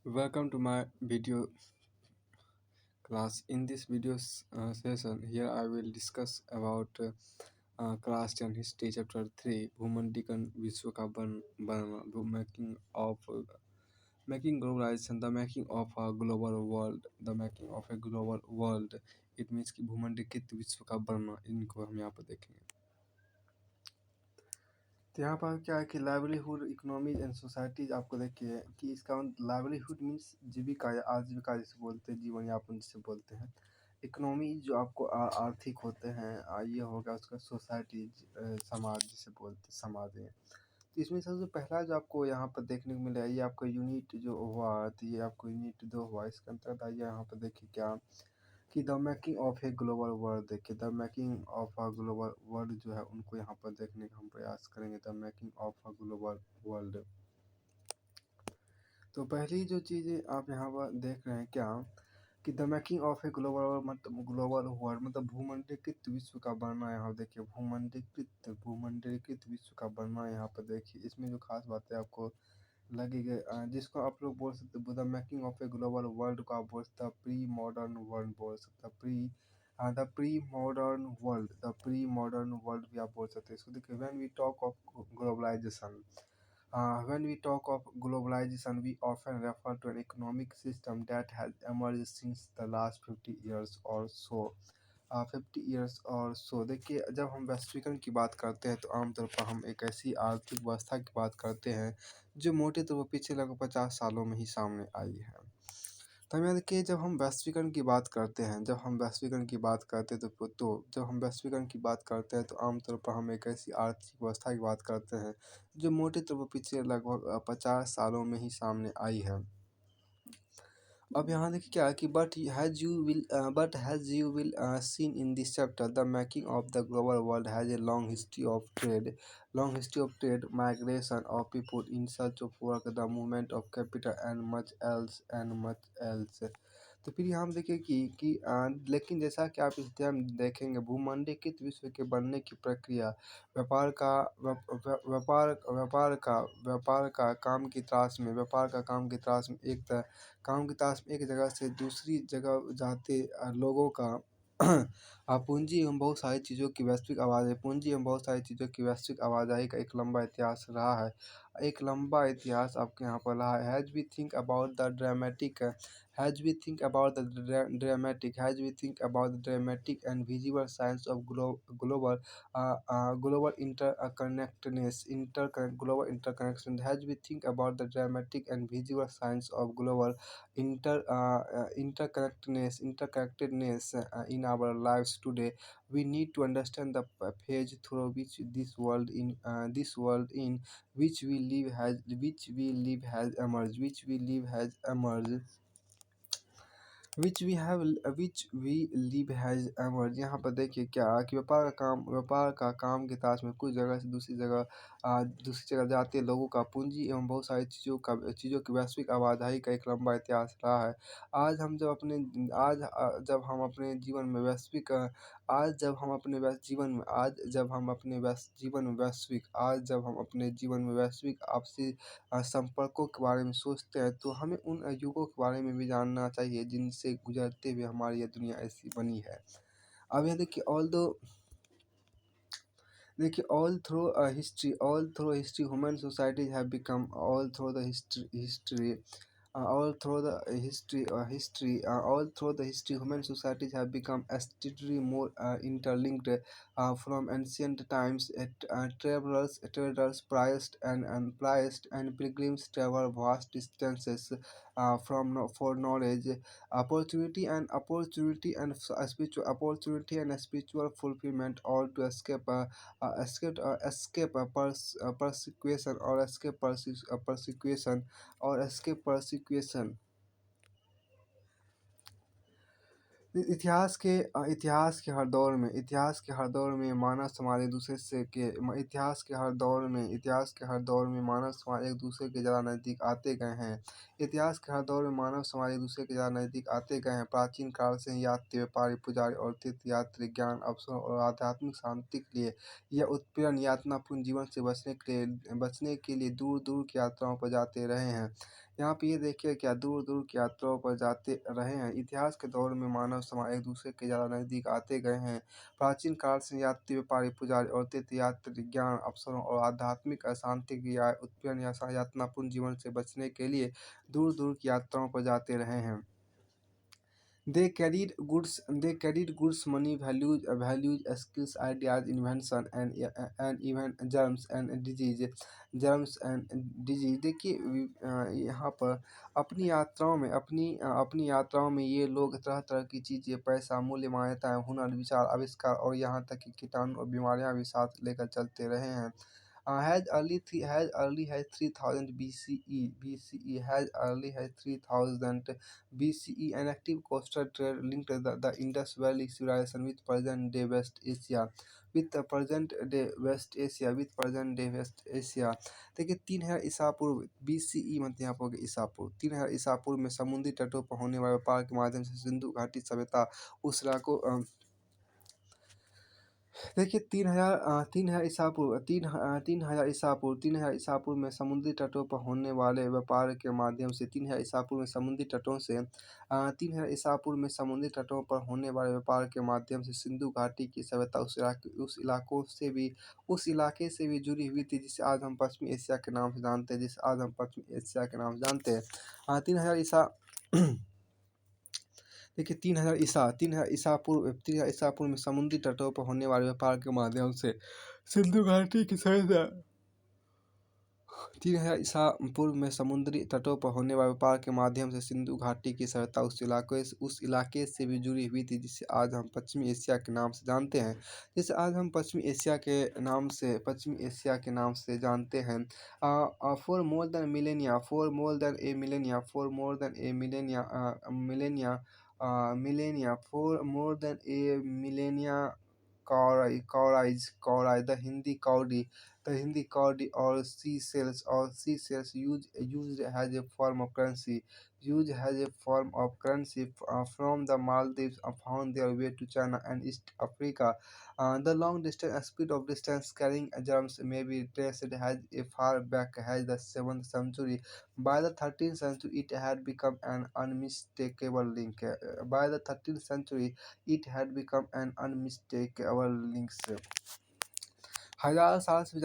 Welcome to my video class. In this session, here I will discuss about class 10 history chapter 3 Bhumandikan Vishwa ka Banana, the making globalization, the making of a global world, the making of a global world. It means कि भूमंडलित विश्व का बनना, इनको हम यहाँ पर देखेंगे। तो यहाँ पर क्या है कि लाइवलीहुड इकोनॉमीज एंड सोसाइटीज आपको देखिए कि इसका लाइवलीहुड मीन्स जीविका या आजीविका जिसे बोलते हैं, जीवन यापन जिसे बोलते हैं। इकोनॉमी जो आपको आर्थिक होते हैं, ये होगा उसका सोसाइटीज, समाज जिसे बोलते हैं, समाज है। तो इसमें सबसे पहला जो आपको यहाँ पर देखने को मिला ये आपका यूनिट जो हुआ, तो ये आपको यूनिट 2 हुआ। इसके अंतर्गत आइए यहाँ पर देखिए क्या कि the making of a global world. देखिए the making of a global world जो है उनको यहाँ पर देखने का हम प्रयास करेंगे। The making of a global world. तो पहली जो चीज़ें आप यहाँ पर देख रहे हैं क्या कि the making of a global world मतलब ग्लोबल वर्ल्ड मतलब भूमंडलीकृत विश्व का बनना। यहाँ देखिए भूमंडलीकृत विश्व का बनना। यहाँ पर देखिए इसमें जो खास बात है आपको लगेगा, जिसको आप लोग बोल सकते the making of a global world को आप बोल सकते प्री मॉडर्न वर्ल्ड बोल सकते द प्री मॉडर्न वर्ल्ड भी आप बोल सकते हैं इसको। देखिए when we talk of globalisation, when we talk of globalization, we often refer to an economic system that has emerged since the last 50 years or so. 50 years और सो। देखिए जब हम वैश्वीकरण की बात करते हैं तो आमतौर पर हम एक ऐसी आर्थिक व्यवस्था की बात करते हैं जो मोटे तौर पर पिछले लगभग 50 सालों में ही सामने आई है। तो हमें देखिए जब हम वैश्वीकरण की बात करते हैं, जब हम वैश्वीकरण की बात करते हैं तो आमतौर पर हम एक ऐसी आर्थिक व्यवस्था की बात करते हैं जो मोटे तौर पर पिछले लगभग 50 सालों में ही सामने आई है। अब यहाँ देखिए क्या है कि but has you will seen in this chapter the making of the global world has a long history of trade, migration of people in search of work, the movement of capital and much else. तो फिर यहाँ हम देखिए लेकिन जैसा कि आप इस टाइम देखेंगे भूमंडलीकृत विश्व के बनने की प्रक्रिया व्यापार का व्यापार का काम की काम की तलाश में एक जगह से दूसरी जगह जाते लोगों का पूंजी एवं बहुत सारी चीज़ों की वैश्विक आवाजाही का एक लंबा इतिहास रहा है। एक लंबा इतिहास आपके यहाँ पर रहा है। As we think about the dramatic and visible science of global interconnection, as we think about the dramatic and visual signs of global interconnectedness in our lives today, we need to understand the phase through which this world in which we live has emerged, यहाँ पर देखिए क्या कि व्यापार का काम की तलाश में कुछ जगह से दूसरी जगह जाते लोगों का पूंजी एवं बहुत सारी चीज़ों की वैश्विक आवाजाही का एक लंबा इतिहास रहा है। आज हम जब अपने आज अ, जब हम अपने जीवन में वैश्विक आज जब हम अपने जीवन में आज जब हम अपने जीवन में वैश्विक आपसी संपर्कों के बारे में सोचते हैं तो हमें उन युगों के बारे में भी जानना चाहिए जिनसे गुजरते हुए हमारी ये दुनिया ऐसी बनी है। अब यह देखिए all through history human societies have become all through the history human societies have become steadily more interlinked from ancient times. Traders priced and pilgrims travel vast distances for knowledge, opportunity and spiritual fulfillment, all to escape persecution. इतिहास के हर दौर में मानव समाज एक दूसरे से के इतिहास के हर दौर में मानव समाज एक दूसरे के ज़्यादा नज़दीक आते गए हैं। प्राचीन काल से यात्री, व्यापारी, पुजारी और तीर्थयात्री ज्ञान, अवसर और आध्यात्मिक शांति के लिए या उत्पीड़न यातनापूर्ण जीवन से बचने के लिए दूर दूर की यात्राओं पर जाते रहे हैं। यहाँ पे ये देखिए क्या दूर-दूर की यात्राओं पर जाते रहे हैं। इतिहास के दौर में मानव समाज एक-दूसरे के ज़्यादा नज़दीक आते गए हैं। प्राचीन काल से यात्री, व्यापारी, पुजारी और तीर्थयात्री ज्ञान, अवसरों और आध्यात्मिक शांति की उत्पीड़न या यातनापूर्ण जीवन से बचने के लिए दूर-दूर की यात्राओं पर जाते रहे हैं। They carried goods, money, values, skills, ideas, invention, and even germs and disease. देखिए यहाँ पर अपनी यात्राओं में ये लोग तरह-तरह की चीज़ें, पैसा, मूल्य, मान्यताएँ, हुनर, विचार, आविष्कार और यहाँ तक कि कीटाणु और बीमारियाँ भी साथ लेकर चलते रहे हैं। As early as 3000 BCE, an active coastal trade linked the Indus Valley civilization with present-day West Asia. देखिए 3000 ईसा पूर्व BCE मतलब यहाँ पर हो गया ईसा पूर्व 3000 ईसा पूर्व में समुद्री तटों पर होने वाले व्यापार के माध्यम से सिंधु घाटी सभ्यता उस इलाकों देखिए 3000 ईसा पूर्व में समुद्री तटों पर होने वाले व्यापार के माध्यम से 3000 ईसा पूर्व में समुद्री तटों से 3000 ईसा पूर्व में समुद्री तटों पर होने वाले व्यापार के माध्यम से सिंधु घाटी की सभ्यता उस इलाके से भी जुड़ी हुई थी, जिसे आज हम पश्चिमी एशिया के नाम से जानते हैं। 3000 ईसा देखिए 3000 ईसा पूर्व में समुद्री तटों पर होने वाले व्यापार के माध्यम से सिंधु घाटी की सभ्यता 3000 ईसा पूर्व में समुद्री तटों पर होने वाले व्यापार के माध्यम से सिंधु घाटी की सभ्यता उस इलाके से भी जुड़ी हुई थी, जिसे आज हम पश्चिमी एशिया के नाम से जानते हैं। पश्चिमी एशिया के नाम से जानते हैं। For more than millennia for more than a millennia for more than a millennia millennia for more than a millennia cowries, the Hindi or used as a form of currency, from the Maldives found their way to China and East Africa. The long distance speed of distance carrying germs may be traced as far back as the 7th century. By the 13th century, it had become an unmistakable link. By the 13th century, it had become an unmistakable link. हजार साल से भी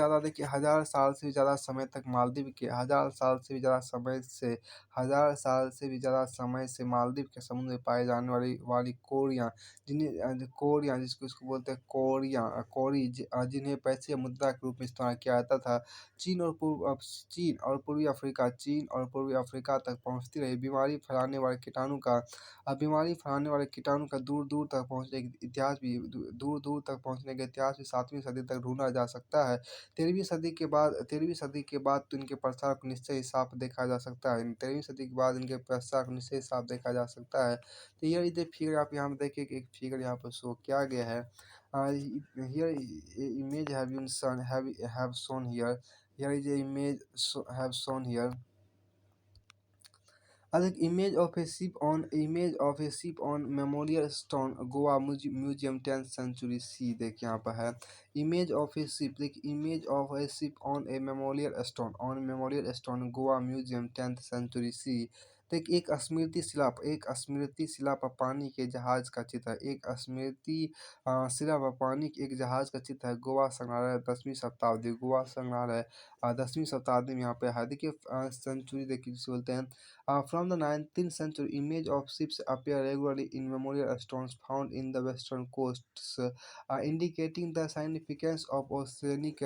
ज़्यादा समय तक मालदीव के मालदीव के समुद्र में पाए जाने वाली कोरियाँ जिसको इसको बोलते हैं जिन्हें पैसे या मुद्रा के रूप में इस्तेमाल किया जाता था। चीन और पूर्वी अफ्रीका तक पहुँचती रही। बीमारी फैलाने वाले कीटाणु का दूर दूर तक पहुँचने का इतिहास भी 7वीं सदी तक ढूंढा जा सकता है। 13वीं सदी के बाद तो इनके प्रसार को निश्चय ही साफ देखा जा सकता है। 13वीं सदी के बाद इनके प्रसार को निश्चय ही साफ देखा जा सकता है। तो ये फिगर आप यहाँ पे देखिए कि एक फिगर यहाँ पर शो किया गया है। Here image have shown here. Here is a have shown here. An image of a ship on Memorial Stone, Goa Museum 10th century C देखिए यहाँ पर है image of a ship on a Memorial Stone, Goa Museum 10th century C। देखिए एक स्मृति शिला पर पानी के जहाज का चित्र है। शिला पर पानी के एक जहाज का चित्र है। गोवा संग्रहालय 10वीं शताब्दी में यहाँ पे है। देखिए सेंचुरी देखिए जिसे बोलते हैं। From the 19th century, images of ships appear regularly in memorial stones found in the western coasts, indicating the significance of oceanic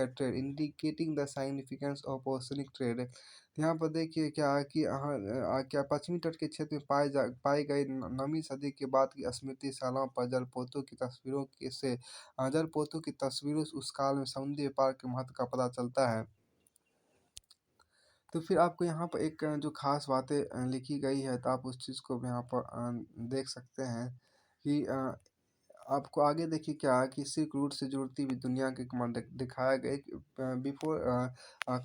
trade. यहाँ पर देखिए क्या है कि क्या पश्चिमी तट के क्षेत्र में पाई गई नवीं सदी के बाद की स्मृतिशालाओं पर जलपोतों की तस्वीरों से उस काल में समुद्री व्यापार के महत्व का पता चलता है। तो फिर आपको यहाँ पर एक जो खास बातें लिखी गई है, तो आप उस चीज़ को भी यहाँ पर देख सकते हैं कि आपको आगे देखिए क्या है कि सिल्क रूट से जुड़ती हुई दुनिया के कमांड दिखाया गया। Before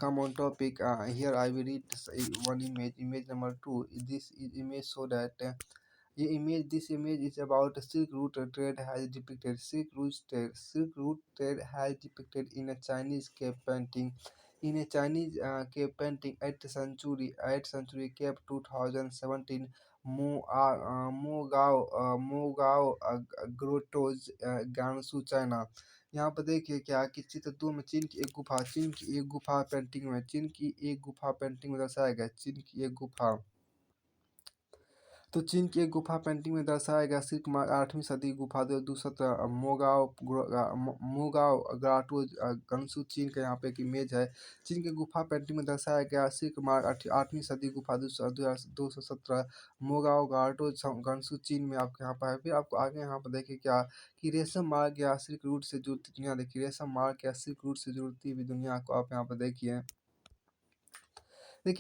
come on topic here I will read one image number 2। This image show that this image is about Silk Route trade has depicted in a Chinese cave painting in a Chinese cave painting 8th century cave 2017 Mo Gao grottoes Gansu China. यहाँ पर देखिए क्या कि चित्र 2 में चीन की एक गुफा पेंटिंग में दर्शाया गया चीन की एक गुफा। तो चीन की एक गुफा पेंटिंग में दर्शाया गया सिल्क मार्ग 8वीं सदी गुफा दो दूसरा मोगाओ ग्राटो गंसू चीन का यहाँ पे एक इमेज है। चीन की गुफा पेंटिंग में दर्शाया गया सिल्क मार्ग 8वीं सदी गुफा 217 मोगाओ ग्राटो गंसू चीन में आपके यहाँ पर है। फिर आपको आगे यहाँ पर देखिए क्या कि रेशम मार्ग या सिल्क रूट से जुड़ती दुनिया देखिए रेशम मार्ग या सिल्क रूट से जुड़ती हुई दुनिया को आप यहाँ पर देखिए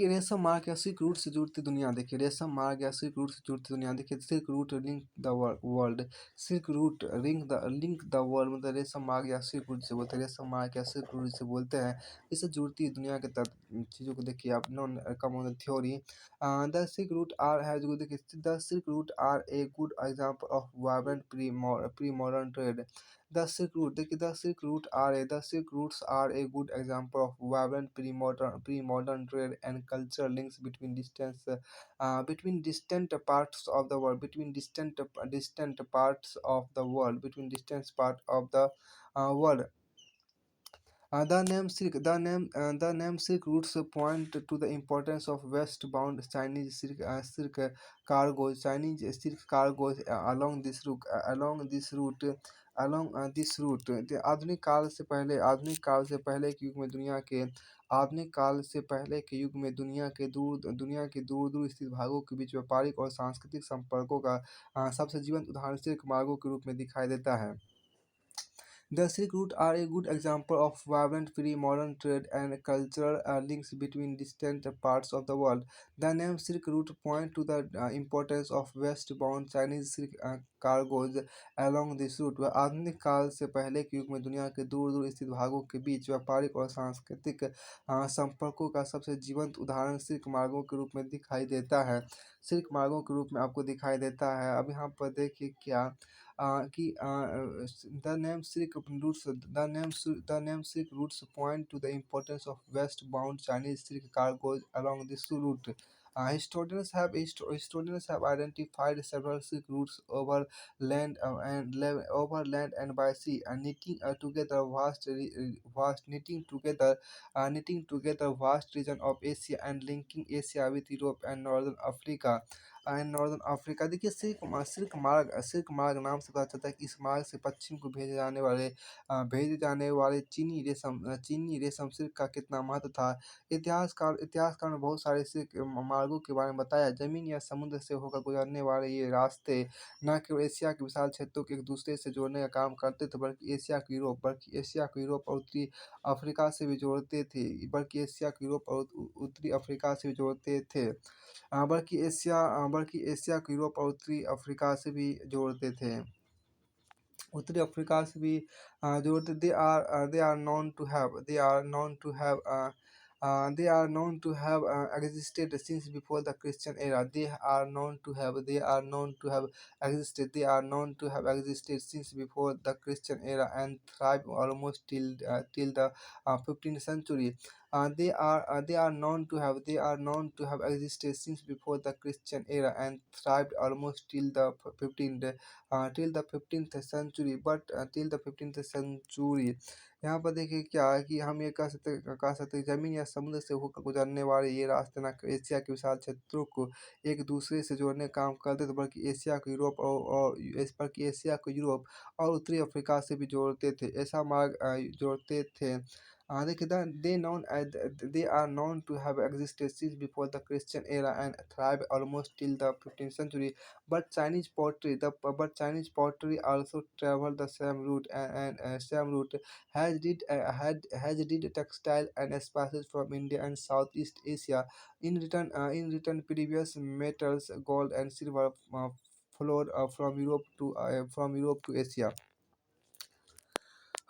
रेशम मार्ग या सिल्क रूट से जुड़ती दुनिया देखिए रेशम मार्ग या सिल्क रूट से जुड़ती दुनिया देखिए silk route link the world silk route link the world मतलब रेशम मार्ग या सिल्क रूट से बोलते हैं रेशम मार्ग या सिल्क रूट से बोलते हैं। इससे जुड़ती दुनिया के चीज़ों को देखिए आप non come on the theory the Silk Route are has देखिए the Silk Route are a good example of vibrant pre modern trade. The Silk Routes are a good example of vibrant pre-modern trade and cultural links between distant parts of the world, between distant part of the world. The name Silk routes point to the importance of westbound Chinese silk cargoes along this route. दुनिया के दूर दूर स्थित भागों के बीच व्यापारिक और सांस्कृतिक संपर्कों का सबसे जीवंत उदाहरण सिल्क मार्गों के रूप में दिखाई देता है। The Silk Route are a good example of vibrant pre-modern trade and cultural links between distant parts of the world. The name Silk Route point to the importance of westbound Chinese silk cargoes along this route. वह आधुनिक काल से पहले के युग में दुनिया के दूर दूर स्थित भागों के बीच व्यापारिक और सांस्कृतिक संपर्कों का सबसे जीवंत उदाहरण सिल्क मार्गों के रूप में दिखाई देता है। सिल्क मार्गों के रूप में आपको दिखाई देता है। अब यहाँ पर देखिए क्या कि the name Silk routes point to the importance of westbound Chinese silk cargoes along this route. Historians have identified several silk routes over land and by sea, knitting together vast region of Asia and linking Asia with Europe and Northern Africa। देखिए silk मार्ग नाम से पता चलता है कि इस मार्ग से पश्चिम को भेजे जाने वाले चीनी रेशम सिल्क का कितना महत्व था। इतिहासकार ने बहुत सारे सिल्क मार्गों के बारे में बताया। जमीन या समुद्र से होकर गुजरने वाले ये रास्ते न केवल एशिया के विशाल क्षेत्रों को एक दूसरे से जोड़ने का काम करते थे बल्कि एशिया को यूरोप और उत्तरी अफ्रीका से भी जोड़ते थे। बल्कि एशिया को यूरोप और उत्तरी अफ्रीका से भी जोड़ते थे। उत्तरी अफ्रीका से भी जोड़ते they are known to have existed since before the Christian era. They are known to have existed since before the Christian era and thrived almost till the 15th century. They are known to have existed since before the Christian era and thrived almost till the 15th century. Till the 15th century, यहाँ पर देखिए क्या है कि हम ये कह सकते हैं जमीन या समुद्र से होकर गुजरने वाले ये रास्ते न एशिया के विशाल क्षेत्रों को एक दूसरे से जोड़ने का काम करते थे बल्कि एशिया को यूरोप और उत्तरी अफ्रीका से भी जोड़ते थे। ऐसा मार्ग जोड़ते थे। देखिए they are known to have existed since before the Christian era and thrived almost till the 15th century. But Chinese pottery also traveled the same route has did textile and spices from India and Southeast Asia. In return, previous metals, gold and silver flowed from Europe to Asia.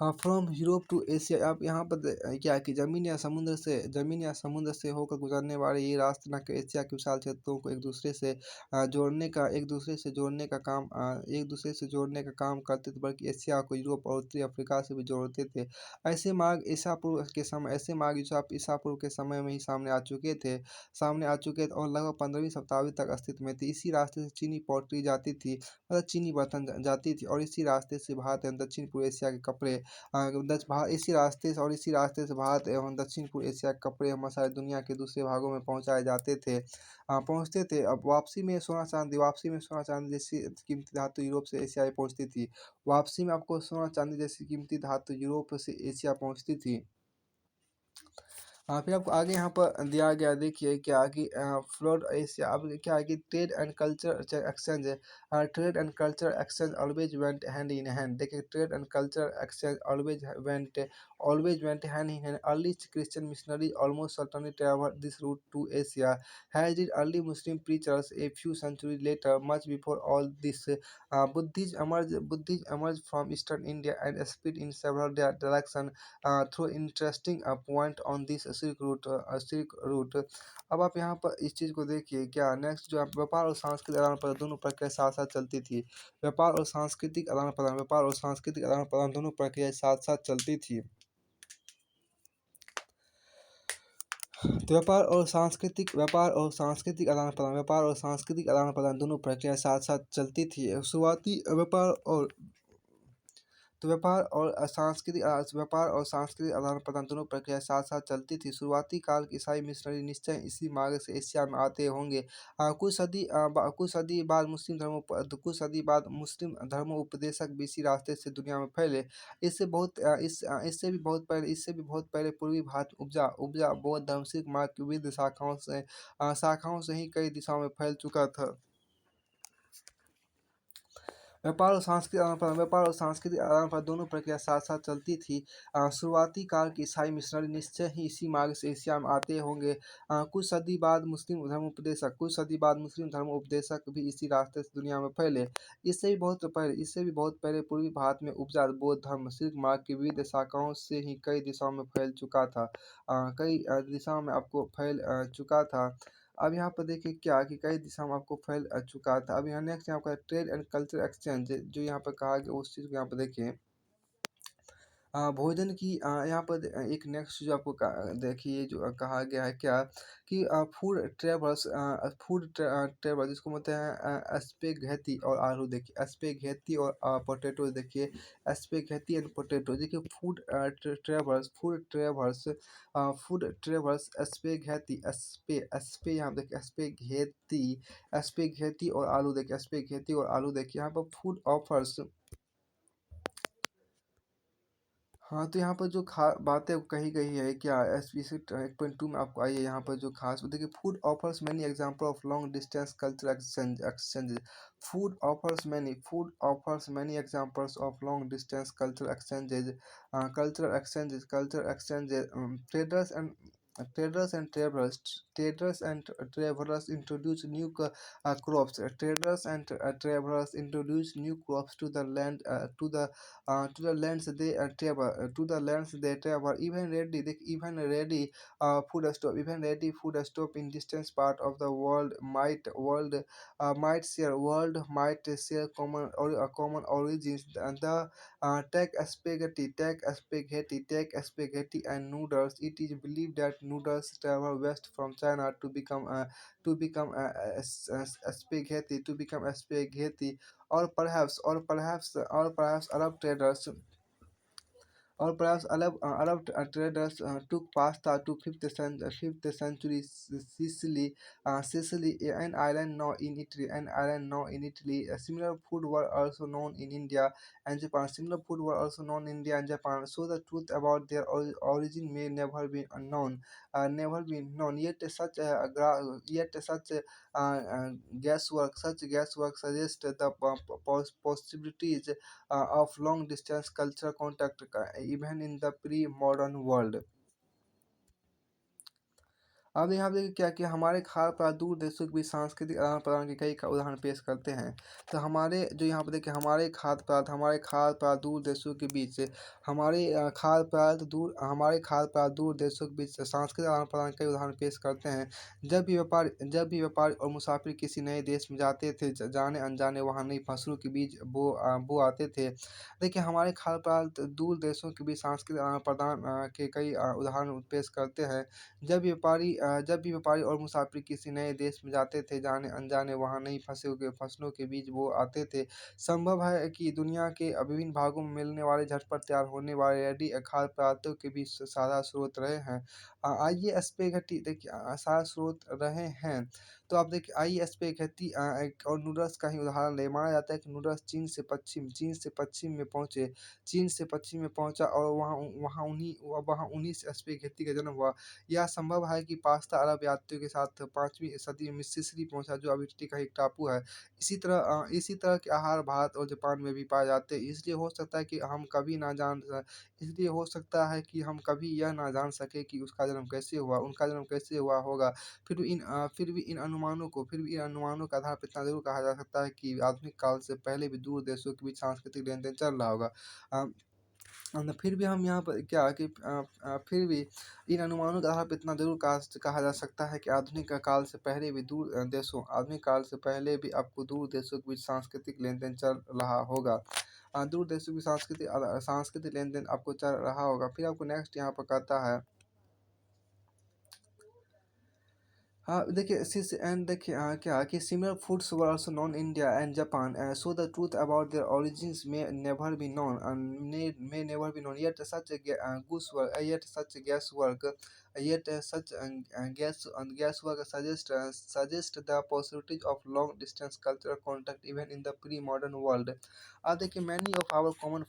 हाँ, from Europe to Asia आप यहाँ पर क्या है कि ज़मीन या समुद्र से होकर गुजरने वाले ये रास्ते न कि एशिया के विशाल क्षेत्रों को एक दूसरे से जोड़ने का काम करते थे, बल्कि एशिया को यूरोप और उत्तरी अफ्रीका से भी जोड़ते थे। ऐसे मार्ग जो आप ईसा पूर्व के समय में ही सामने आ चुके थे और लगभग 15वीं शताब्दी तक अस्तित्व में थे। इसी रास्ते से चीनी पॉटरी जाती थी, मतलब चीनी बर्तन जाती थी, और इसी रास्ते से भारत एवं दक्षिण पूर्व एशिया के कपड़े इसी रास्ते से भारत एवं दक्षिण पूर्व एशिया के कपड़े सारी दुनिया के दूसरे भागों में पहुंचते थे। अब वापसी में सोना चांदी जैसी कीमती धातु यूरोप से एशिया में पहुंचती थी। वापसी में आपको सोना चांदी जैसी कीमती धातु यूरोप से एशिया पहुंचती थी। हाँ, फिर आपको आगे यहाँ पर दिया गया, देखिए क्या कि फ्लोड एशिया, अब क्या है कि trade and culture exchange always went hand in hand. देखिए, trade and culture exchange always went hand in hand. Early Christian missionary almost certainly traveled this route to Asia, as did early Muslim preachers a few centuries later. Much before all this, Buddhism emerged from eastern India and spread in several directions through interesting point on this silk route. अब आप यहाँ पर इस चीज़ को देखिए, क्या next जो है, व्यापार और सांस्कृतिक आदान प्रदान दोनों प्रक्रिया साथ साथ चलती थी। व्यापार और सांस्कृतिक आदान प्रदान दोनों प्रक्रिया साथ साथ चलती थी। तो व्यापार और सांस्कृतिक आदान प्रदान दोनों प्रक्रिया साथ साथ चलती थी। शुरुआती व्यापार और सांस्कृतिक आदान-प्रदान दोनों प्रक्रिया साथ-साथ चलती थी। शुरुआती काल के ईसाई मिशनरी निश्चय इसी मार्ग से एशिया में आते होंगे। कुछ सदी बाद मुस्लिम धर्मोपदेशक भी इसी रास्ते से दुनिया में फैले। इससे भी बहुत पहले पूर्वी भारत में उपजा बौद्ध धर्म सिल्क मार्ग की विविध शाखाओं से ही कई दिशाओं में फैल चुका था। व्यापार और सांस्कृतिक आदान-प्रदान दोनों प्रक्रिया साथ-साथ चलती थी। शुरुआती काल के ईसाई मिशनरी निश्चय ही इसी मार्ग से एशिया में आते होंगे। कुछ सदी बाद मुस्लिम धर्मोपदेशक भी इसी रास्ते से दुनिया में फैले। इससे भी बहुत पहले पूर्वी भारत में उपजा बौद्ध धर्म सिल्क मार्ग की विविध शाखाओं से ही कई दिशाओं में फैल चुका था। दिशाओं में आपको फैल चुका था। अब यहाँ पर देखिए क्या कि कई दिशाओं में आपको फैल चुका था। अब यहाँ नेक्स्ट यहाँ पर ट्रेड एंड कल्चर एक्सचेंज जो यहाँ पर कहा गया, उस चीज़ को यहाँ पर देखिए। भोजन की यहाँ पर एक नेक्स्ट जो आपको देखिए जो कहा गया है क्या कि फूड ट्रेवल्स जिसको बोलते हैं स्पेगेटी और आलू। देखिए स्पेगेटी और पोटैटो, देखिए स्पेगेटी एंड पोटैटो। देखिए फूड ट्रेवल्स स्पेगेटी स्पे स्पे यहाँ देखिए स्पेगेटी और आलू। देखिए स्पेगेटी और आलू, देखिए यहाँ पर फूड ऑफर्स। हाँ, तो यहाँ पर जो बातें कही गई है क्या एसपीसी 8.2 में, आपको आइए यहाँ पर जो खास देखिए, food offers many example of long distance food offers many examples of long distance cultural exchanges traders and travelers introduce new crops. Traders and travelers introduce new crops to the land to the lands they travel. Even ready food stop in distant part of the world might share common origins. The take and noodles. It is believed that noodles travel west from China to become a spaghetti, or perhaps Arab traders took pasta to fifth century Sicily, an island now in Italy. Similar food were also known in India and Japan. So the truth about their origin may never be known. Yet such guesswork suggests the possibilities of long distance cultural contact even in the pre-modern world. अब यहाँ पे देखिए क्या कि हमारे खाद्य पदार्थ दूर देशों के बीच सांस्कृतिक आदान-प्रदान के कई उदाहरण पेश करते हैं। तो हमारे जो यहाँ पे देखिए हमारे खाद्य पदार्थ दूर देशों के बीच हमारे खाद्य पदार्थ दूर देशों के बीच सांस्कृतिक आदान-प्रदान के कई उदाहरण पेश करते हैं। जब भी व्यापारी और मुसाफिर किसी नए देश में जाते थे, जाने-अनजाने वहाँ नई फसलों के बीज बो आते थे। देखिए हमारे खाद्य पदार्थ दूर देशों के बीच सांस्कृतिक आदान-प्रदान के कई उदाहरण पेश करते हैं। जब भी व्यापारी और मुसाफिर किसी नए देश में जाते थे, जाने-अनजाने वहाँ नई फसलों के बीज वो आते थे। संभव है कि दुनिया के विभिन्न भागों में मिलने वाले झटपट तैयार होने वाले रेडी खाद्य पदार्थों के बीच साझा स्रोत रहे हैं। आइए इस पे घटी देखिए साझा स्रोत रहे हैं। तो आप देखिए आइए इस पे घटी एक और नूडल्स का ही उदाहरण लें। माना जाता है कि नूडल्स चीन से पहुँचे। चीन से पश्चिम में पहुँचा और वहाँ उन्हीं स्पेघेटी का जन्म हुआ। यह संभव है कि पास्ता अरब यात्रियों के साथ 5वीं सदी में सिसिली पहुँचा, जो अब इटली का एक टापू है। इसी तरह के आहार भारत और जापान में भी पाए जाते हैं। इसलिए हो सकता है कि हम कभी यह ना जान सकें कि उनका जन्म कैसे हुआ होगा। फिर भी इन अनुमानों के आधार पर इतना ज़रूर कहा जा सकता है कि आधुनिक काल से पहले भी दूर देशों के बीच सांस्कृतिक लेन-देन चल रहा होगा। अ फिर भी हम यहाँ पर क्या कि फिर भी इन अनुमानों के आधार पे इतना ज़रूर कहा जा सकता है कि आधुनिक काल से पहले भी आपको दूर देशों के बीच सांस्कृतिक लेन-देन चल रहा होगा। दूर देशों की सांस्कृतिक लेन-देन आपको चल रहा होगा। फिर आपको नेक्स्ट यहाँ पर कहता है। हाँ, देखिए सिस एंड देखिए क्या कि similar foods were also known in India and Japan, so the truth about their origins may never be known. Yet guesswork suggest the possibility of long distance cultural contact even in the pre-modern world. देखिए many of our common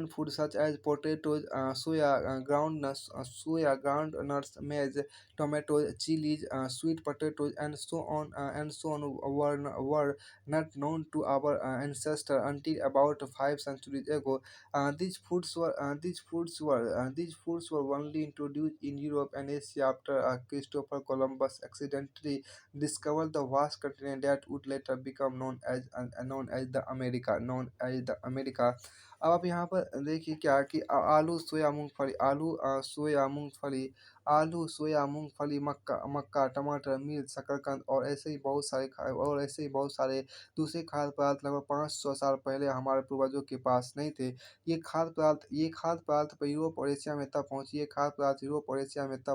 food such as potatoes, groundnuts, maize, tomatoes, chilies, sweet potatoes, and so on were not known to our ancestors until about 5 centuries ago. These foods were only introduced in Europe and Asia after Christopher Columbus accidentally discovered the vast continent that would later become known as the America. अब आप यहाँ पर देखिए क्या कि आलू, सोया, मूँगफली, टमाटर, मिर्च, शकरकंद और ऐसे ही बहुत सारे दूसरे खाद्य पदार्थ लगभग 500 साल पहले हमारे पूर्वजों के पास नहीं थे। ये खाद्य पदार्थ यूरोप और एशिया में तब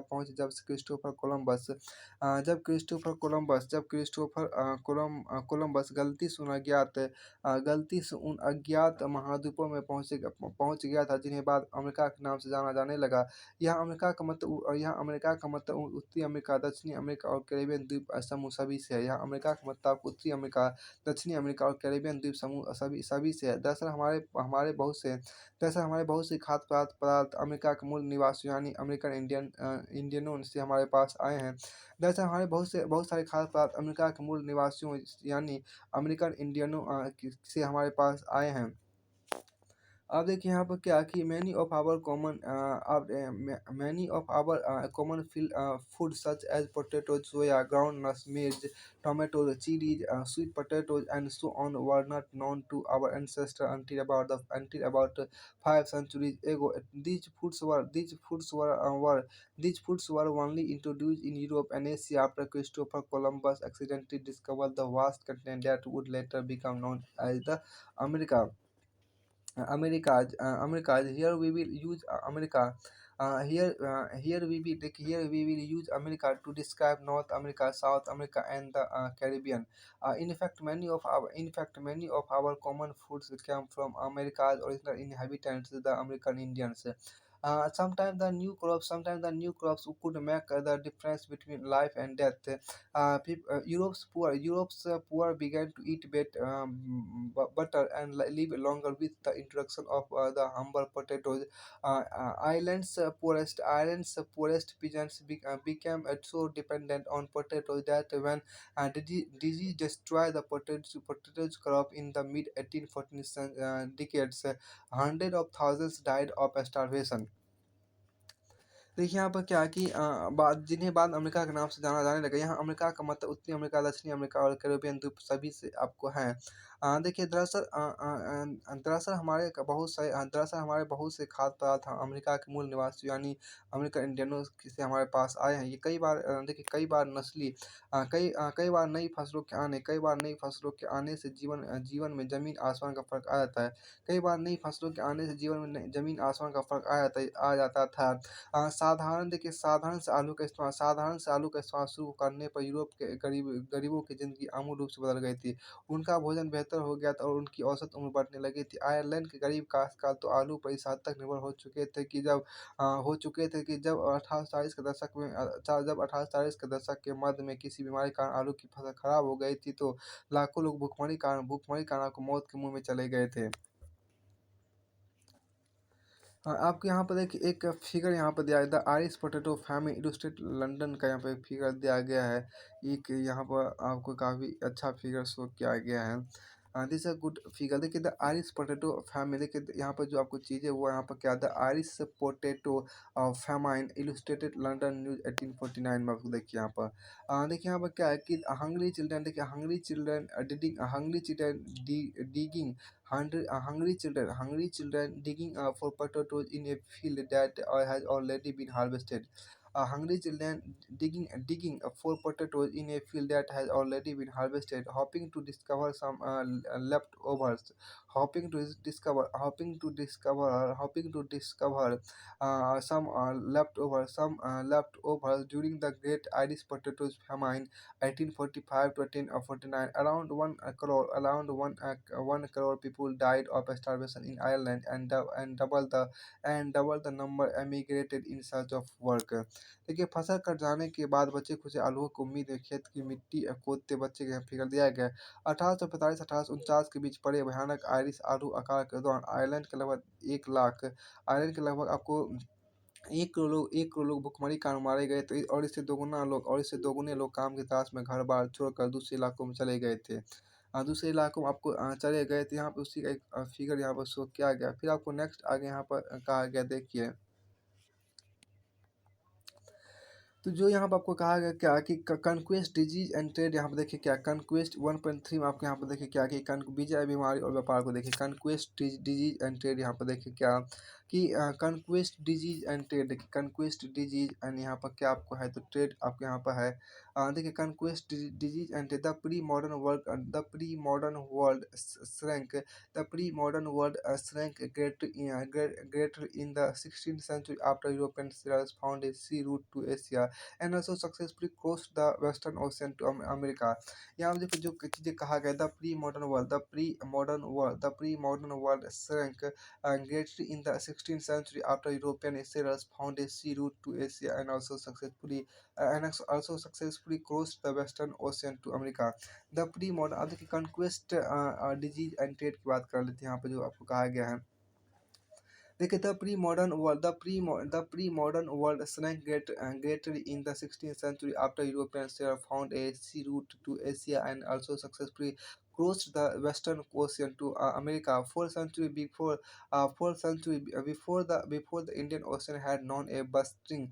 पहुँचे जब कोलंबस गलती से उन अज्ञात महाद्वीपों में पहुँच गया था, जिन्हें बाद अमेरिका के नाम से जाना जाने लगा। यहाँ अमेरिका का मतलब उत्तरी अमेरिका, दक्षिणी अमेरिका और कैरिबियन द्वीप समूह सभी से है। यहाँ अमेरिका का मतलब आपको उत्तरी अमेरिका, दक्षिणी अमेरिका और कैरिबियन द्वीप समूह सभी सभी से है। दरअसल हमारे बहुत से खाद्य पदार्थ अमेरिका के मूल निवासियों यानी इंडियनों से हमारे पास आए हैं। दरअसल हमारे बहुत सारे खाद्य पदार्थ अमेरिका के मूल निवासियों यानी अमेरिकन इंडियनों से हमारे पास आए हैं। अब देखिए यहाँ पर क्या कि many of our food such as potatoes, soya, groundnuts, maize, tomatoes, chilies, sweet potatoes, and so on were not known to our ancestors until about 5 centuries ago. These foods were only introduced in Europe and Asia after Christopher Columbus accidentally discovered the vast continent that would later become known as the America. Americas. Here we will use America. Here we will use America to describe North America, South America, and the Caribbean. In fact, many of our common foods came from America's original inhabitants, the American Indians. Sometimes the new crops could make the difference between life and death. Europe's poor began to eat butter and live longer with the introduction of the humble potatoes. Ireland's poorest peasants became so dependent on potatoes that when disease destroyed the potatoes crop in the mid 1840s decades, hundreds of thousands died of starvation. देखिए यहाँ पर क्या है कि जिन्हें बाद America के नाम से जाना जाने लगा। यहाँ अमेरिका का मतलब उत्तरी अमेरिका, दक्षिणी अमेरिका और कैरेबियन द्वीप सभी से आपको है। देखिए दरअसल हमारे बहुत से खाद्य पदार्थ अमेरिका के मूल निवासी यानी अमेरिकन इंडियनों से हमारे पास आए हैं। ये कई बार देखिए कई बार नई फसलों के आने से जीवन में ज़मीन आसमान का फ़र्क आ जाता है। कई बार नई फसलों के आने से जीवन में ज़मीन आसमान का फ़र्क आ जाता था। साधारण से आलू का इस्तेमाल शुरू करने पर यूरोप के गरीबों की ज़िंदगी आमूल रूप से बदल गई थी। उनका भोजन बेहतर हो गया था और उनकी औसत उम्र बढ़ने लगी थी। आयरलैंड के गरीब काश्तकार तो आलू पर इस हद तक निर्भर हो चुके थे कि जब 1840 के दशक में जब 1840 के दशक के मध्य में किसी बीमारी के कारण आलू की फसल खराब हो गई थी, तो लाखों लोग भुखमरी के कारण आपको मौत के मुँह में चले गए थे। हाँ, आपको यहाँ पर देखिए एक फिगर यहाँ पर दिया है, the Irish potato family illustrate London का यहाँ पे एक फिगर दिया गया है। एक यहाँ पर आपको काफ़ी अच्छा फिगर शो किया गया है। This a good figure. देखिए द आयरिश पोटैटो फैमिली, देखिए यहाँ पर जो आपको चीज़ें वो यहाँ पर क्या, the Irish potato famine illustrated London news 1849 में आपको देखिए यहाँ पर। देखिए यहाँ पर क्या है कि hungry children hungry children digging for potatoes in a field that has already been harvested. Hungry children digging for potatoes in a field that has already been harvested, hoping to discover some leftovers, hoping to discover some leftovers during the Great Irish Potatoes Famine, 1845 to 1849. Around 1 crore people died of starvation in Ireland, and double the number emigrated in search of work. देखिए फसल cut जाने के बाद बचे खुचे आलूओं को उम्मीद है खेत की मिट्टी खोदते बच्चे का फिगर दिया गया है। 1845-1849 के बीच पड़े भयानक आयरिश आलू अकाल के दौरान आयरलैंड के लगभग आपको 1 करोड़ लोग भुखमरी के कारण मारे गए थे, और इससे दोगुने लोग काम की तलाश में घर बार छोड़कर दूसरे इलाकों में चले गए थे। दूसरे इलाकों में आपको चले गए थे। यहाँ पे उसी का एक फिगर यहाँ पर शो किया गया। फिर आपको नेक्स्ट आगे यहाँ पर कहा गया, देखिए तो जो यहाँ पर आपको कहा गया क्या कि कनक्वेस्ट डिजीज एंड ट्रेड, यहाँ पर देखिए क्या कनक्वेस्ट 1.3 में आपको यहाँ पर देखिए क्या कि विजय, बीमारी और व्यापार को देखिए कनक्वेस्ट डिजीज एंड ट्रेड, यहाँ पर देखिए क्या कि कनक्वेस्ट डिजीज एंड ट्रेड, देखिए कनक्वेस्ट डिजीज एंड यहाँ पर क्या आपको है तो ट्रेड आपके यहाँ पर है। देखिए conquest disease and the pre modern world shrank greater in the 16th century after European sailors found a sea route to Asia and also successfully crossed the Western Ocean to America. यहाँ पे देखो जो चीज़ें कहा गया, the pre modern world shrank greatly in the 16th century after European sailors found a sea route to Asia and also successfully crossed the Western Ocean to America. The pre modern, अब देखिए conquest disease and trade की बात कर लेते हैं। यहाँ पे जो आपको कहा गया है, देखिए the pre modern world shrank greatly in the 16th century after European sailors found a sea route to Asia and also successfully crossed the Western Ocean to America. 4 century before the Indian Ocean had known a bustling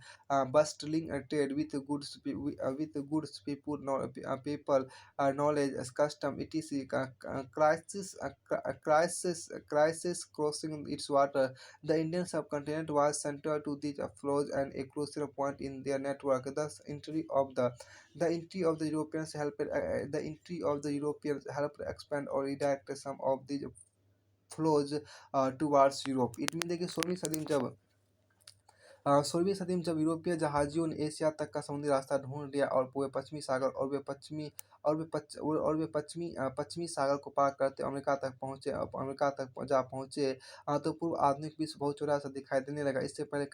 trade with goods, people, knowledge, custom, etc. Crisis crossing its water. The Indian subcontinent was central to these flows and a crucial point in their network. Thus, the entry of the Europeans helped expand or redirect some of these flows towards Europe. It means देखिए 16वीं सदी में जब यूरोपीय जहाजियों ने Asia तक का समुद्री रास्ता ढूंढ लिया और पूरे पश्चिमी सागर और वे पश्चिमी और वे पश्चिमी सागर को पार करते अमेरिका तक पहुँचे। अमेरिका तक जा पहुँचे तो पूर्व आधुनिक विश्व बहुत छोटा-सा दिखाई देने लगा। इससे पहले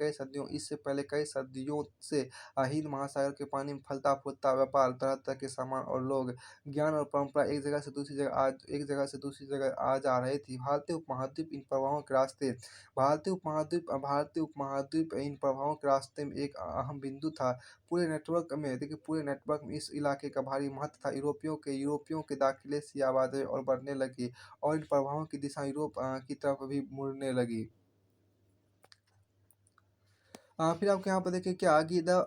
कई सदियों से हिंद महासागर के पानी में फलता-फूलता व्यापार, तरह-तरह के सामान और लोग, ज्ञान और परंपरा एक जगह से दूसरी जगह आ जा रही थी। भारतीय उपमहाद्वीप इन प्रवाहों के रास्ते में एक अहम बिंदु था। पूरे नेटवर्क में इस इलाके का भारी महत्व था। यूरोपियों के दाखिले से ये आबादी और बढ़ने लगी और इन प्रवाहों की दिशा यूरोप की तरफ भी मुड़ने लगी। फिर आपको यहाँ पर देखिए क्या आगे the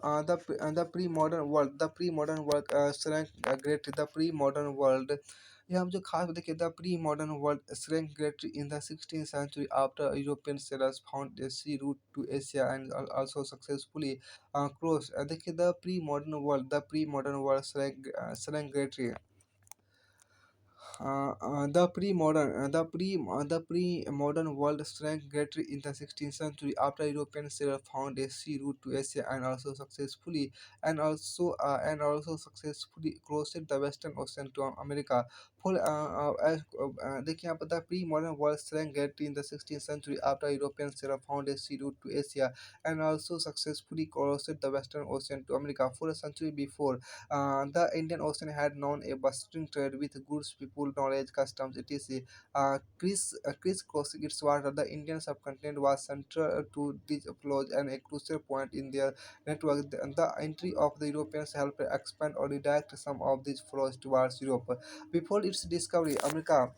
pre modern world shrank great the pre modern world. यहाँ पर जो खास देखिए the pre modern world shrank greatly in the 16th century after European sailors found a sea route to Asia and also successfully crossed। देखिए the pre modern world greatly the pre-modern world shrank greatly in the 16th century after European sailors found a sea route to Asia and also successfully crossed the Western Ocean to America. देखिए यहाँ पर the pre-modern world shrank greatly in the 16th century after European sailors found a sea route to Asia and also successfully crossed the Western Ocean to America. For a century before, the Indian Ocean had known a bustling trade with goods, people, knowledge, customs, etc. Crisscrossing its water, the Indian subcontinent was central to these flows and a crucial point in their network. The entry of the Europeans helped expand or redirect some of these flows towards Europe. Before its discovery, America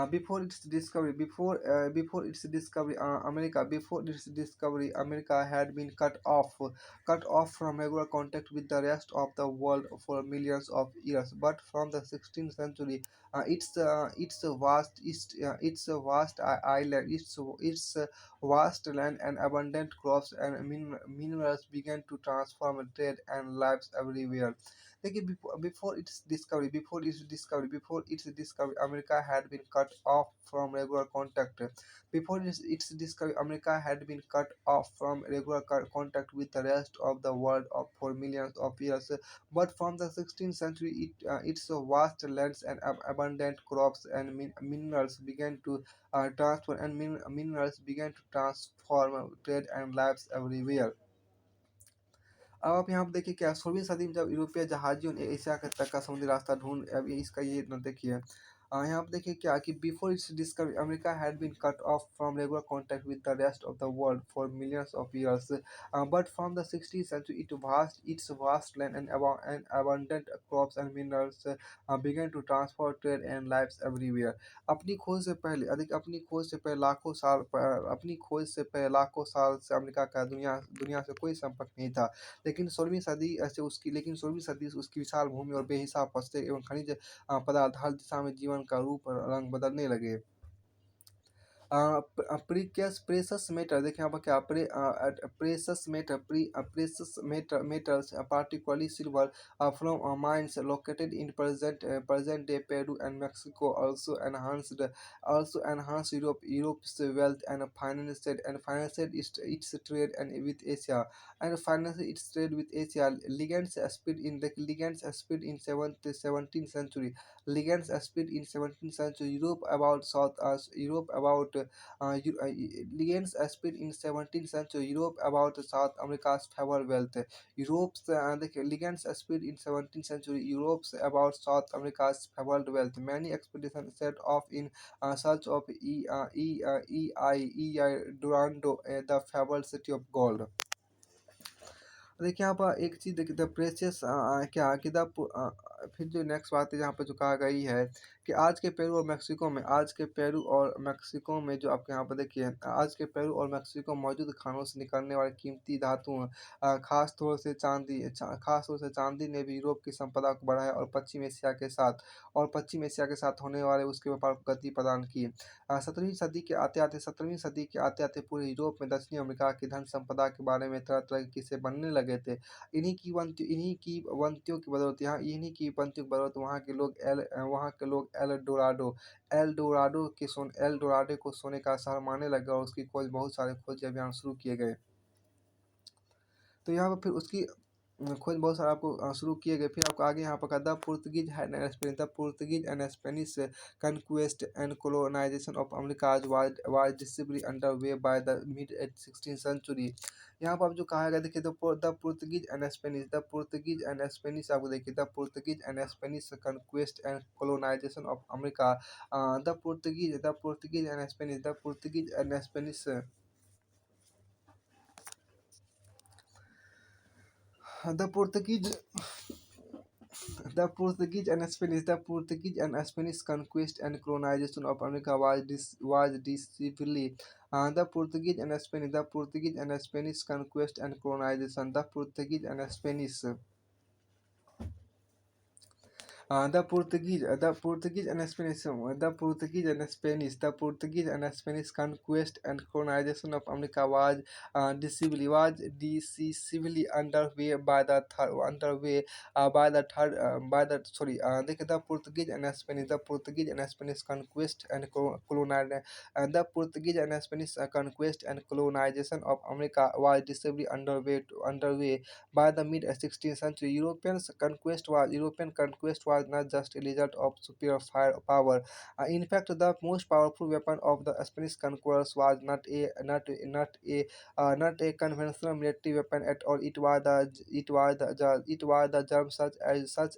before its discovery, America had been cut off from regular contact with the rest of the world for millions of years. But from the 16th century, its a vast island, its vast land and abundant crops and minerals began to transform trade and lives everywhere. देखिए before its discovery, America had been cut off from regular contact. Its discovery, America had been cut off from regular contact with the rest of the world for millions of years. But from the 16th century, its vast lands and abundant crops and minerals began to transform trade and lives everywhere. अब आप यहाँ पे देखिए क्या 16वीं सदी में जब यूरोपीय जहाजियों ने एशिया के तक का समुद्री रास्ता ढूंढ अब इसका ये न देखिए यहाँ पे देखिए क्या कि before its discovery America had been cut off from regular contact with the rest of the world for millions of years but from the 16th century its vast land and abundant crops and minerals began to transform trade and lives everywhere। अपनी खोज से पहले लाखों साल से America का दुनिया से कोई संपर्क नहीं था। लेकिन 16वीं सदी से उसकी विशाल भूमि और बेहिसाब फसलें एवं खनिज पदार्थ हर दिशा में जीवन का रूप और रंग बदलने लगे। प्रेशस मेटर देखिए यहाँ पर क्या precious metals particularly silver from mines located in present day Peru and Mexico also enhanced Europe's wealth and financed its trade and with Asia and financed its trade with Asia. Ligands split in 17th century Europe about Ligands split in 17th century Europe about South America's favored wealth. Ligands split in 17th century Europe's about South America's favored wealth. Many expeditions set off in search of E.I. Durando, the favored city of gold। देखिए यहाँ पर एक चीज़ देखिए the precious क्या कि फिर जो next बात है यहाँ पर जो कहा गई है कि आज के पेरू और मेक्सिको में जो आपके यहाँ पर देखिए आज के पेरू और मेक्सिको मौजूद खानों से निकलने वाली कीमती धातुओं खास तौर से चांदी ने भी यूरोप की संपदा को बढ़ाया और पश्चिम एशिया के साथ होने वाले उसके व्यापार को गति प्रदान की। 17वीं सदी के आते आते पूरे यूरोप में दक्षिणी अमेरिका की धन संपदा के बारे में तरह तरह के किस्से बनने लगे थे। इन्हीं की पंक्तियों की बदौलत वहाँ के लोग एल डोराडो को सोने का शहर मानने लगे और उसकी खोज बहुत सारे खोज अभियान शुरू किए गए। तो यहाँ पर फिर उसकी खोज बहुत सारा आपको शुरू किए गए। फिर आपको आगे यहाँ पर कहा the Portuguese had and Spanish, the Portuguese and Spanish conquest and colonization of Americas was visibly underway by the mid 16th century। यहाँ पर आप जो कहा गया देखिए the Portuguese and Spanish, the Portuguese and Spanish आपको देखिए the Portuguese and Spanish conquest and colonization of America। The Portuguese and Spanish, the Portuguese and Spanish, the Portuguese, the Portuguese and Spanish conquest and colonization of America was decisively the Portuguese and Spanish conquest and colonization, the Portuguese and Spanish conquest and colonization of America was decisively underway देखिए the Portuguese and Spanish conquest and colonization, of America was decisively underway by the mid 16th century। European conquest was not just a result of superior firepower. In fact, the most powerful weapon of the Spanish conquerors was not a conventional military weapon at all. It was the germs such